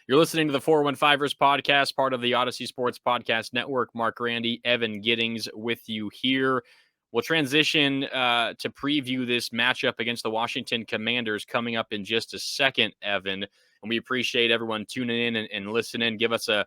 You're listening to the 415ers podcast, part of the Odyssey Sports Podcast Network. Marc, Grandi, Evan Giddings with you here. We'll transition to preview this matchup against the Washington Commanders coming up in just a second, Evan. And we appreciate everyone tuning in and listening. Give us a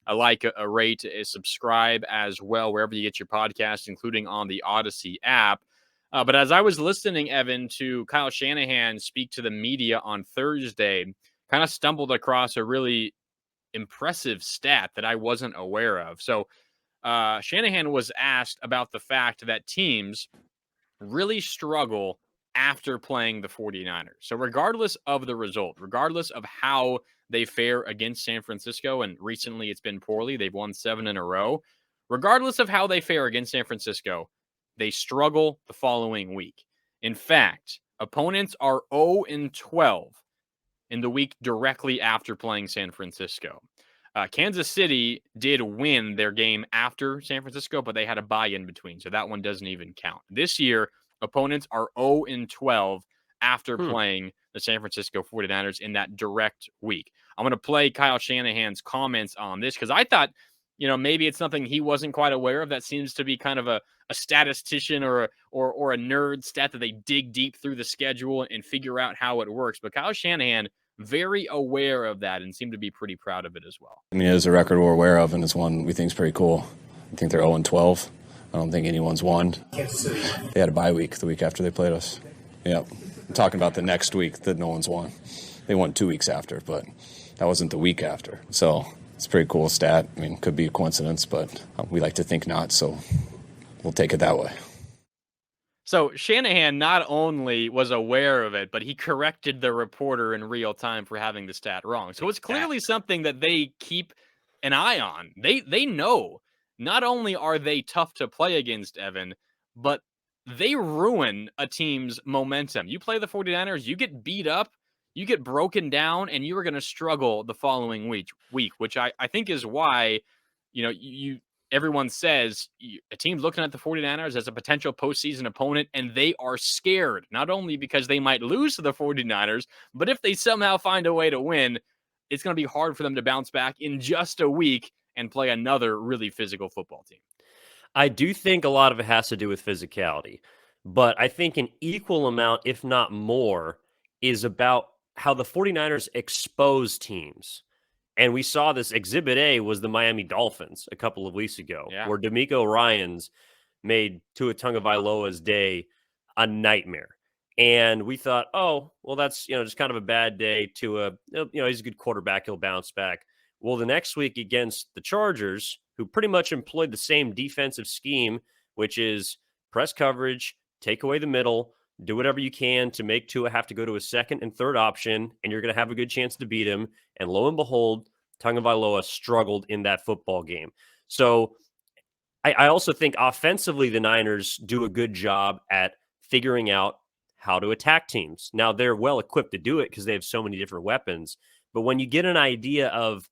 like, a rate, a subscribe as well, wherever you get your podcast, including on the Odyssey app. But as I was listening, Evan, to Kyle Shanahan speak to the media on Thursday, kind of stumbled across a really impressive stat that I wasn't aware of. So Shanahan was asked about the fact that teams really struggle after playing the 49ers. So regardless of the result, regardless of how they fare against San Francisco, and recently it's been poorly, they've won 7 in a row. Regardless of how they fare against San Francisco, they struggle the following week. In fact, opponents are 0-12 in the week directly after playing San Francisco. Kansas City did win their game after San Francisco, but they had a bye in between, so that one doesn't even count. This year, opponents are 0-12 after playing the San Francisco 49ers in that direct week. I'm going to play Kyle Shanahan's comments on this because I thought, maybe it's something he wasn't quite aware of. That seems to be kind of a statistician or a nerd stat that they dig deep through the schedule and figure out how it works. But Kyle Shanahan, very aware of that and seemed to be pretty proud of it as well. I mean, it is a record we're aware of, and it's one we think is pretty cool. I think they're 0-12. I don't think anyone's won. They had a bye week the week after they played us. Yep. I'm talking about the next week that no one's won. They won 2 weeks after, but that wasn't the week after. So it's a pretty cool stat. I mean, could be a coincidence, but we like to think not, so we'll take it that way. So Shanahan not only was aware of it, but he corrected the reporter in real time for having the stat wrong. So it's clearly something that they keep an eye on. They know not only are they tough to play against, Evan, but they ruin a team's momentum. You play the 49ers, you get beat up, you get broken down, and you are going to struggle the following week, which I think is why, everyone says a team's looking at the 49ers as a potential postseason opponent, and they are scared, not only because they might lose to the 49ers, but if they somehow find a way to win, it's going to be hard for them to bounce back in just a week and play another really physical football team. I do think a lot of it has to do with physicality, but I think an equal amount, if not more, is about how the 49ers expose teams. And we saw this. Exhibit A was the Miami Dolphins a couple of weeks ago, where D'Amico Ryans made Tua Tagovailoa's day a nightmare. And we thought, oh, well, that's, just kind of a bad day. Tua, he's a good quarterback. He'll bounce back. Well, the next week against the Chargers, who pretty much employed the same defensive scheme, which is press coverage, take away the middle, do whatever you can to make Tua have to go to a second and third option, and you're going to have a good chance to beat him. And lo and behold, Tagovailoa struggled in that football game. So I also think offensively the Niners do a good job at figuring out how to attack teams. Now, they're well equipped to do it because they have so many different weapons. But when you get an idea of,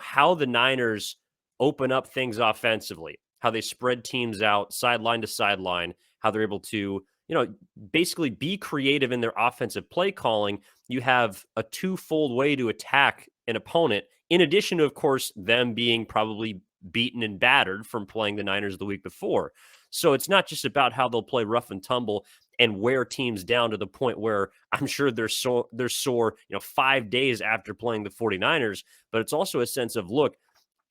how the Niners open up things offensively, how they spread teams out sideline to sideline, how they're able to, basically be creative in their offensive play calling, you have a twofold way to attack an opponent, in addition to, of course, them being probably beaten and battered from playing the Niners the week before. So it's not just about how they'll play rough and tumble and wear teams down to the point where I'm sure they're sore, 5 days after playing the 49ers, but it's also a sense of, look,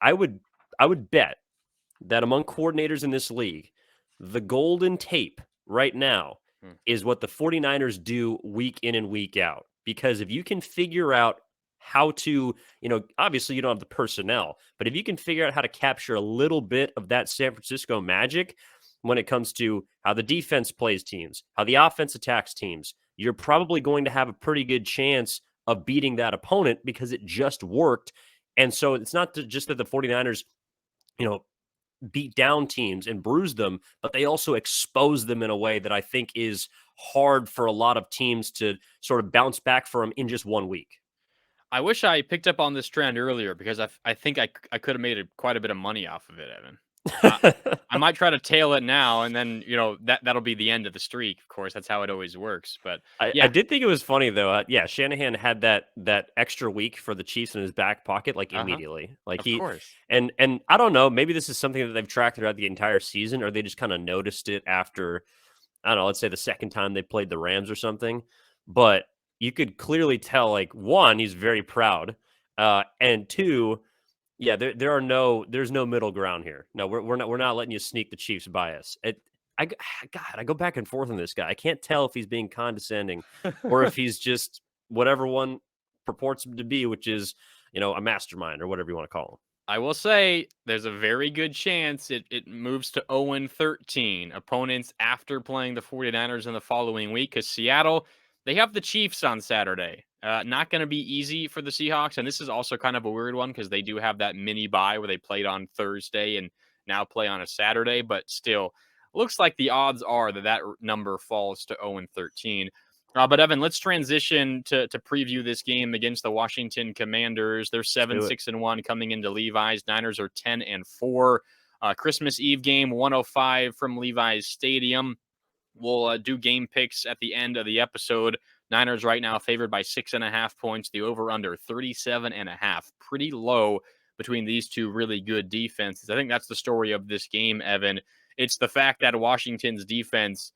I would bet that among coordinators in this league, the golden tape right now is what the 49ers do week in and week out. Because if you can figure out how to, obviously you don't have the personnel, but if you can figure out how to capture a little bit of that San Francisco magic when it comes to how the defense plays teams, how the offense attacks teams, you're probably going to have a pretty good chance of beating that opponent because it just worked. And so it's not just that the 49ers, beat down teams and bruise them, but they also expose them in a way that I think is hard for a lot of teams to sort of bounce back from in just 1 week. I wish I picked up on this trend earlier because I think I could have made quite a bit of money off of it, Evan. Uh, I might try to tail it now, and then that'll be the end of the streak. Of course, that's how it always works. But I yeah, did think it was funny though. Yeah, Shanahan had that extra week for the Chiefs in his back pocket, like immediately. Like of course. and I don't know, maybe this is something that they've tracked throughout the entire season, or they just kind of noticed it after, I don't know, let's say the second time they played the Rams or something. But you could clearly tell, like, one, he's very proud, and two, yeah, there's no middle ground here. No, we're not letting you sneak the Chiefs by us. God, I go back and forth on this guy. I can't tell if he's being condescending or if he's just whatever one purports him to be, which is, a mastermind or whatever you want to call him. I will say there's a very good chance it moves to 0-13 opponents after playing the 49ers in the following week, because Seattle, they have the Chiefs on Saturday. Not going to be easy for the Seahawks. And this is also kind of a weird one because they do have that mini bye where they played on Thursday and now play on a Saturday. But still, looks like the odds are that number falls to 0-13. But Evan, let's transition to preview this game against the Washington Commanders. They're 7-6-1 coming into Levi's. Niners are 10-4. Christmas Eve game, 105 from Levi's Stadium. We'll do game picks at the end of the episode. Niners right now favored by 6.5 points. The over/under 37.5. Pretty low between these two really good defenses. I think that's the story of this game, Evan. It's the fact that Washington's defense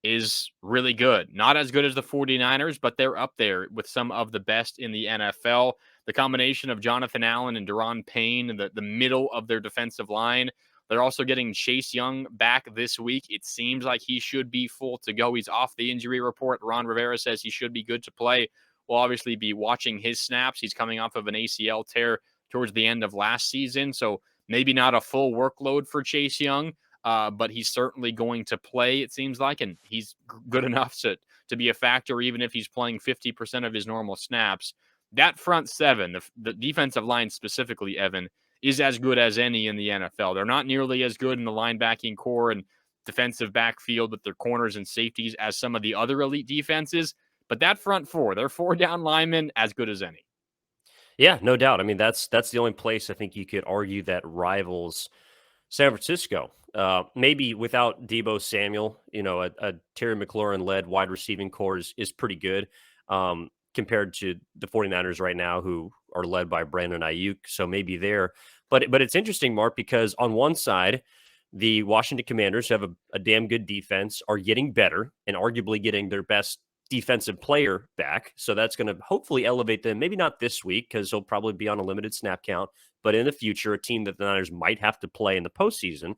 is really good. Not as good as the 49ers, but they're up there with some of the best in the NFL. The combination of Jonathan Allen and Daron Payne, the middle of their defensive line. They're also getting Chase Young back this week. It seems like he should be full to go. He's off the injury report. Ron Rivera says he should be good to play. We'll obviously be watching his snaps. He's coming off of an ACL tear towards the end of last season, so maybe not a full workload for Chase Young. But he's certainly going to play, it seems like, and he's good enough to be a factor, even if he's playing 50% of his normal snaps. That front seven, the defensive line specifically, Evan, is as good as any in the NFL. They're not nearly as good in the linebacking core and defensive backfield with their corners and safeties as some of the other elite defenses. But that front four, their four down linemen, as good as any. Yeah, no doubt. I mean, that's the only place I think you could argue that rivals San Francisco. Maybe without Deebo Samuel, a Terry McLaurin-led wide receiving core is pretty good compared to the 49ers right now, who are led by Brandon Ayuk. So maybe there. But it's interesting, Mark, because on one side, the Washington Commanders have a damn good defense, are getting better, and arguably getting their best defensive player back. So that's going to hopefully elevate them. Maybe not this week because he'll probably be on a limited snap count, but in the future, a team that the Niners might have to play in the postseason.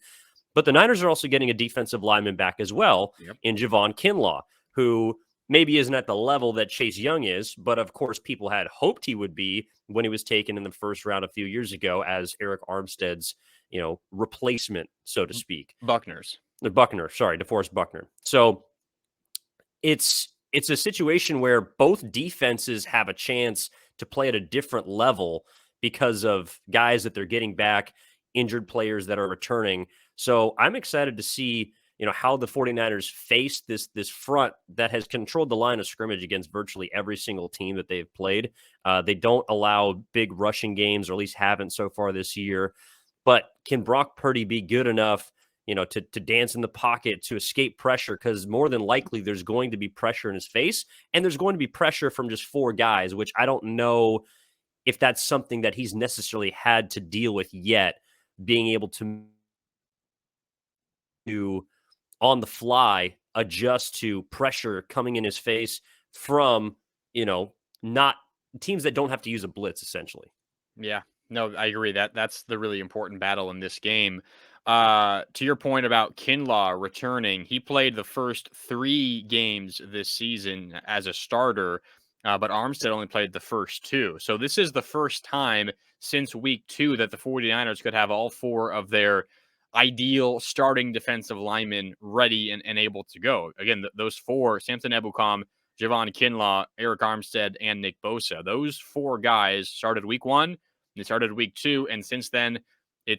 But the Niners are also getting a defensive lineman back as well in Javon Kinlaw, who maybe isn't at the level that Chase Young is, but of course people had hoped he would be when he was taken in the first round a few years ago as Eric Armstead's, replacement, so to speak. DeForest Buckner. So it's a situation where both defenses have a chance to play at a different level because of guys that they're getting back, injured players that are returning. So I'm excited to see, how the 49ers face this front that has controlled the line of scrimmage against virtually every single team that they've played. They don't allow big rushing games, or at least haven't so far this year. But can Brock Purdy be good enough, to dance in the pocket, to escape pressure? Because more than likely there's going to be pressure in his face, and there's going to be pressure from just four guys, which I don't know if that's something that he's necessarily had to deal with yet, being able to on the fly adjust to pressure coming in his face from, not teams that don't have to use a blitz, essentially. Yeah, no, I agree. That's the really important battle in this game. To your point about Kinlaw returning, he played the first 3 games this season as a starter, but Armstead only played the first 2. So this is the first time since week 2 that the 49ers could have all 4 of their ideal starting defensive linemen ready and able to go. Again, those 4, Samson Ebukam, Javon Kinlaw, Eric Armstead, and Nick Bosa. Those 4 guys started week 1, they started week 2, and since then,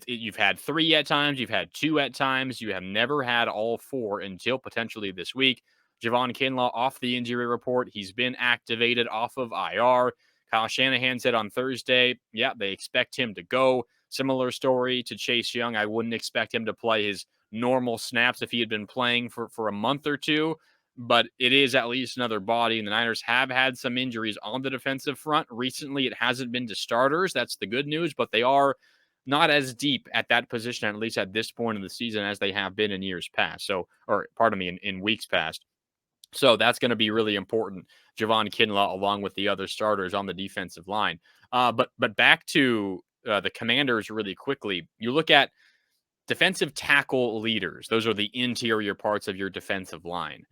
you've had 3 at times, you've had 2 at times, you have never had all 4 until potentially this week. Javon Kinlaw off the injury report. He's been activated off of IR. Kyle Shanahan said on Thursday, they expect him to go. Similar story to Chase Young. I wouldn't expect him to play his normal snaps if he had been playing for a month or two, but it is at least another body. And the Niners have had some injuries on the defensive front. Recently, it hasn't been to starters. That's the good news, but they are not as deep at that position, at least at this point in the season, as they have been in years past. So, or pardon me, in weeks past. So that's going to be really important. Javon Kinlaw, along with the other starters on the defensive line. But back to the Commanders really quickly. You look at defensive tackle leaders. Those are the interior parts of your defensive line.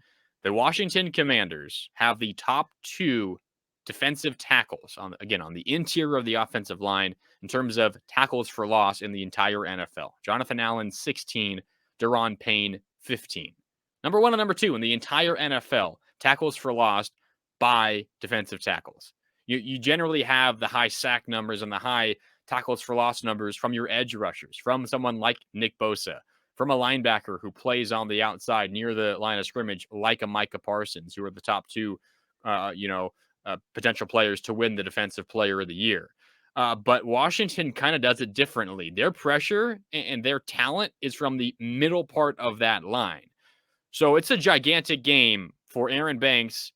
The Washington Commanders have the top 2 defensive tackles on the interior of the offensive line in terms of tackles for loss in the entire NFL. Jonathan Allen, 16, Daron Payne, 15. Number 1 and number 2 in the entire NFL, tackles for loss by defensive tackles. You generally have the high sack numbers and the high tackles for loss numbers from your edge rushers, from someone like Nick Bosa, from a linebacker who plays on the outside near the line of scrimmage, like a Micah Parsons, who are the top 2, potential players to win the Defensive Player of the Year. But Washington kind of does it differently. Their pressure and their talent is from the middle part of that line. So it's a gigantic game for Aaron Banks,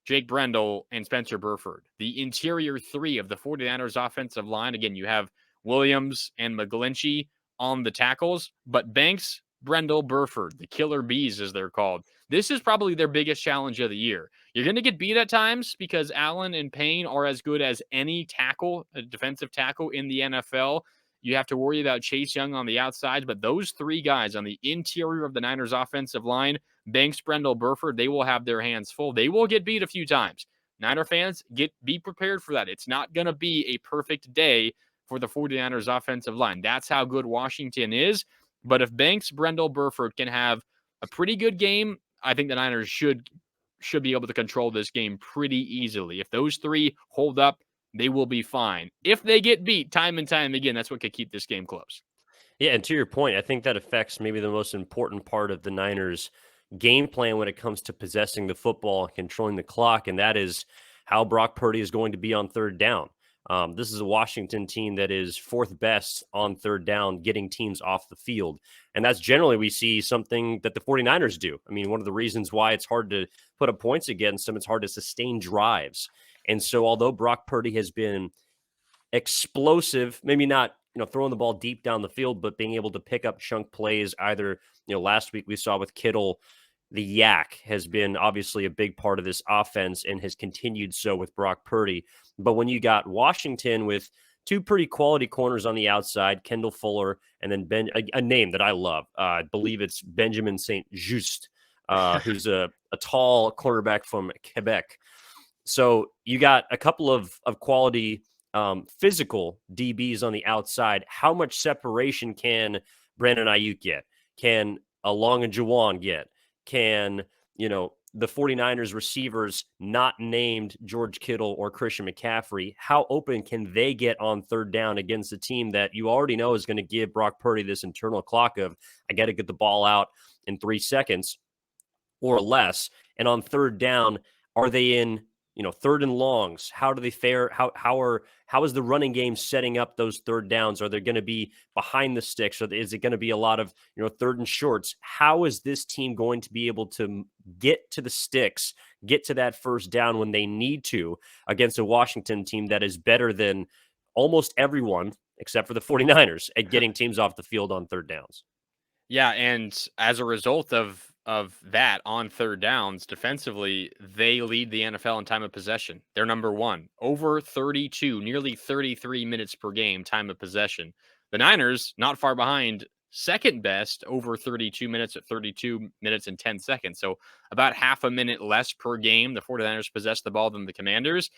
Jake Brendel, and Spencer Burford. The interior 3 of the 49ers offensive line. Again, you have Williams and McGlinchey on the tackles, but Banks, Brendel, Burford, the killer bees as they're called, this is probably their biggest challenge of the year. You're going to get beat at times because Allen and Payne are as good as any tackle, a defensive tackle in the NFL. You have to worry about Chase Young on the outside, but those 3 guys on the interior of the Niners offensive line, Banks, Brendel, Burford, they will have their hands full. They will get beat a few times. Niner fans, be prepared for that. It's not going to be a perfect day for the 49ers offensive line. That's how good Washington is. But if Banks, Brendel, Burford can have a pretty good game, I think the Niners should be able to control this game pretty easily. If those 3 hold up, they will be fine. If they get beat time and time again, that's what could keep this game close. Yeah, and to your point, I think that affects maybe the most important part of the Niners' game plan when it comes to possessing the football and controlling the clock, and that is how Brock Purdy is going to be on third down. This is a Washington team that is 4th best on third down, getting teams off the field. And that's generally we see something that the 49ers do. I mean, one of the reasons why it's hard to put up points against them, it's hard to sustain drives. And so although Brock Purdy has been explosive, maybe not, throwing the ball deep down the field, but being able to pick up chunk plays either, last week we saw with Kittle, the yak has been obviously a big part of this offense and has continued so with Brock Purdy. But when you got Washington with 2 pretty quality corners on the outside, Kendall Fuller, and then a name that I love, I believe it's Benjamin St. Just, who's a tall cornerback from Quebec. So you got a couple of quality physical DBs on the outside. How much separation can Brandon Ayuk get? Can Along and Juwan get? Can, the 49ers receivers not named George Kittle or Christian McCaffrey, how open can they get on third down against a team that you already know is going to give Brock Purdy this internal clock of, I got to get the ball out in 3 seconds or less? And on third down, are they in, third and longs? How do they fare? How is the running game setting up those third downs? Are they going to be behind the sticks? Or is it going to be a lot of, third and shorts? How is this team going to be able to get to the sticks, get to that first down when they need to against a Washington team that is better than almost everyone except for the 49ers at getting teams off the field on third downs? Yeah, and as a result of that on third downs defensively, they lead the NFL in time of possession. They're number 1, over 32, nearly 33 minutes per game time of possession. The Niners, not far behind, second best, over 32 minutes at 32 minutes and 10 seconds. So about half a minute less per game. The 49ers possess the ball than the Commanders.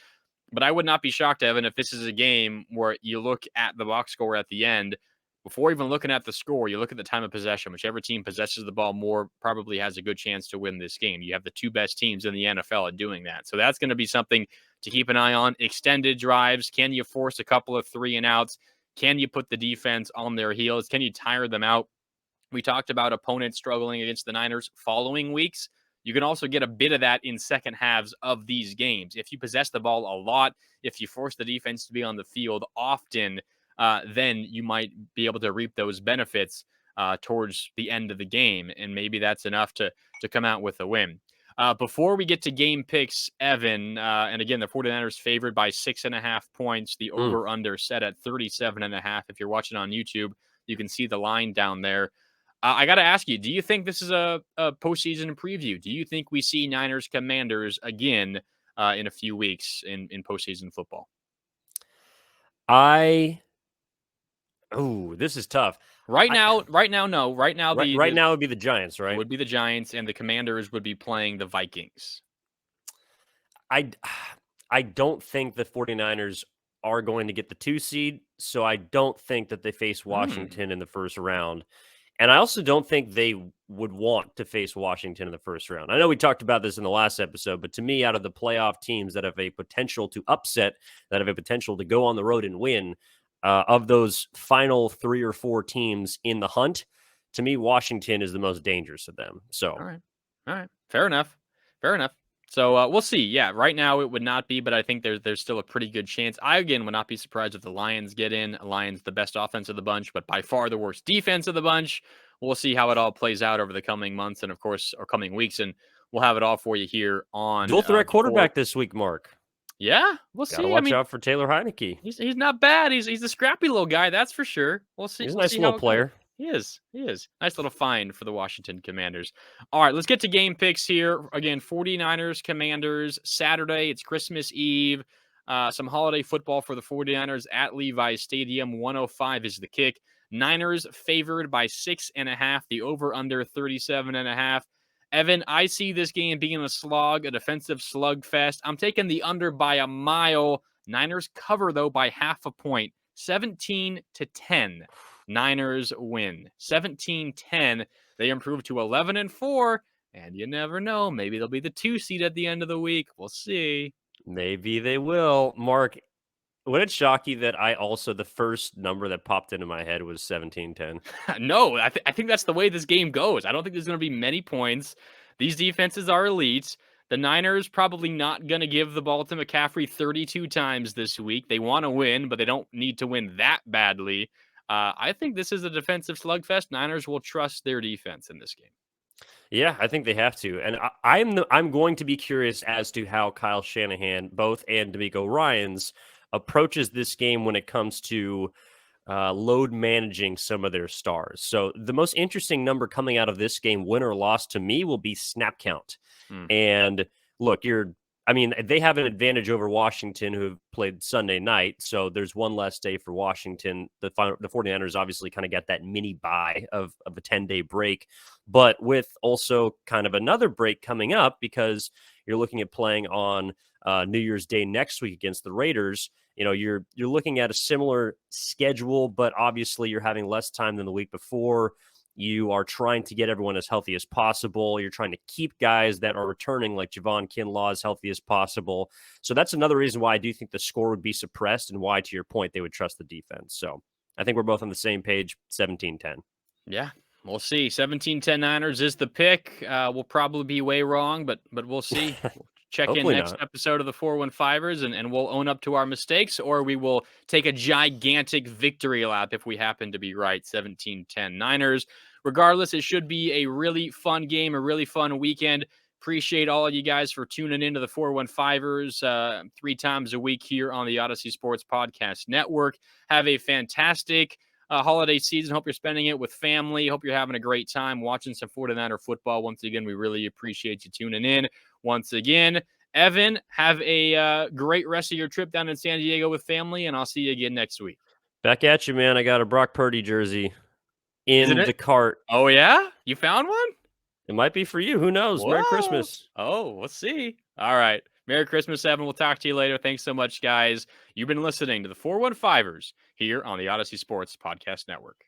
But I would not be shocked, Evan, if this is a game where you look at the box score at the end. Before even looking at the score, you look at the time of possession. Whichever team possesses the ball more probably has a good chance to win this game. You have the 2 best teams in the NFL at doing that. So that's going to be something to keep an eye on. Extended drives. Can you force a couple of 3 and outs? Can you put the defense on their heels? Can you tire them out? We talked about opponents struggling against the Niners following weeks. You can also get a bit of that in second halves of these games. If you possess the ball a lot, if you force the defense to be on the field often, then you might be able to reap those benefits towards the end of the game. And maybe that's enough to come out with a win. Before we get to game picks, Evan, and again, the 49ers favored by 6.5 points. The over-under set at 37.5. If you're watching on YouTube, you can see the line down there. I got to ask you, do you think this is a postseason preview? Do you think we see Niners-Commanders again in a few weeks in postseason football? This is tough. Right now, no. Right now, right now it would be the Giants, right? It would be the Giants, and the Commanders would be playing the Vikings. I don't think the 49ers are going to get the 2 seed, so I don't think that they face Washington in the first round. And I also don't think they would want to face Washington in the first round. I know we talked about this in the last episode, but to me, out of the playoff teams that have a potential to upset, that have a potential to go on the road and win, of those final 3 or 4 teams in the hunt, to me, Washington is the most dangerous of them. So, all right, fair enough. So we'll see. Yeah, right now it would not be, but I think there's still a pretty good chance. I again would not be surprised if the Lions get in. Lions the best offense of the bunch, but by far the worst defense of the bunch. We'll see how it all plays out over the coming months and of course or coming weeks, and we'll have it all for you here on dual threat quarterback this week, Mark. Yeah, we'll see. Gotta watch out for Taylor Heineke. He's not bad. He's a scrappy little guy, that's for sure. We'll see. He's a nice little player. He is. Nice little find for the Washington Commanders. All right, let's get to game picks here. Again, 49ers, Commanders, Saturday. It's Christmas Eve. Some holiday football for the 49ers at Levi's Stadium. 105 is the kick. Niners favored by 6.5. The over-under 37.5. Evan, I see this game being a slog, a defensive slugfest. I'm taking the under by a mile. Niners cover, though, by half a point. 17-10. Niners win. 17-10. They improve to 11-4. And you never know. Maybe they'll be the 2 seed at the end of the week. We'll see. Maybe they will. Mark, would it shock you that the first number that popped into my head was 17-10? No, I think that's the way this game goes. I don't think there's going to be many points. These defenses are elite. The Niners probably not going to give the ball to McCaffrey 32 times this week. They want to win, but they don't need to win that badly. I think this is a defensive slugfest. Niners will trust their defense in this game. Yeah, I think they have to. And I'm going to be curious as to how Kyle Shanahan, and DeMeco Ryans, approaches this game when it comes to load managing some of their stars. So the most interesting number coming out of this game, win or loss, to me will be snap count. And look, they have an advantage over Washington, who played Sunday night. So there's one less day for Washington. The 49ers obviously kind of got that mini bye of a 10-day break, but with also kind of another break coming up because you're looking at playing on New Year's Day next week against the Raiders. You're looking at a similar schedule, but obviously you're having less time than the week before. You are trying to get everyone as healthy as possible. You're trying to keep guys that are returning like Javon Kinlaw as healthy as possible. So that's another reason why I do think the score would be suppressed and why, to your point, they would trust the defense. So I think we're both on the same page, 17-10. Yeah, we'll see. 17-10 Niners is the pick. We'll probably be way wrong, but we'll see. Check in next episode of the 415ers, and we'll own up to our mistakes, or we will take a gigantic victory lap if we happen to be right. 17-10 Niners. Regardless, it should be a really fun game, a really fun weekend. Appreciate all of you guys for tuning into the 415ers 3 times a week here on the Odyssey Sports Podcast Network. Have a fantastic holiday season. Hope you're spending it with family. Hope you're having a great time watching some 49er football. Once again, we really appreciate you tuning in. Once again, Evan, have a great rest of your trip down in San Diego with family, and I'll see you again next week. Back at you, man. I got a Brock Purdy jersey in the cart. Oh, yeah? You found one? It might be for you. Who knows? Whoa. Merry Christmas. Oh, we'll see. All right. Merry Christmas, Evan. We'll talk to you later. Thanks so much, guys. You've been listening to the 415ers here on the Odyssey Sports Podcast Network.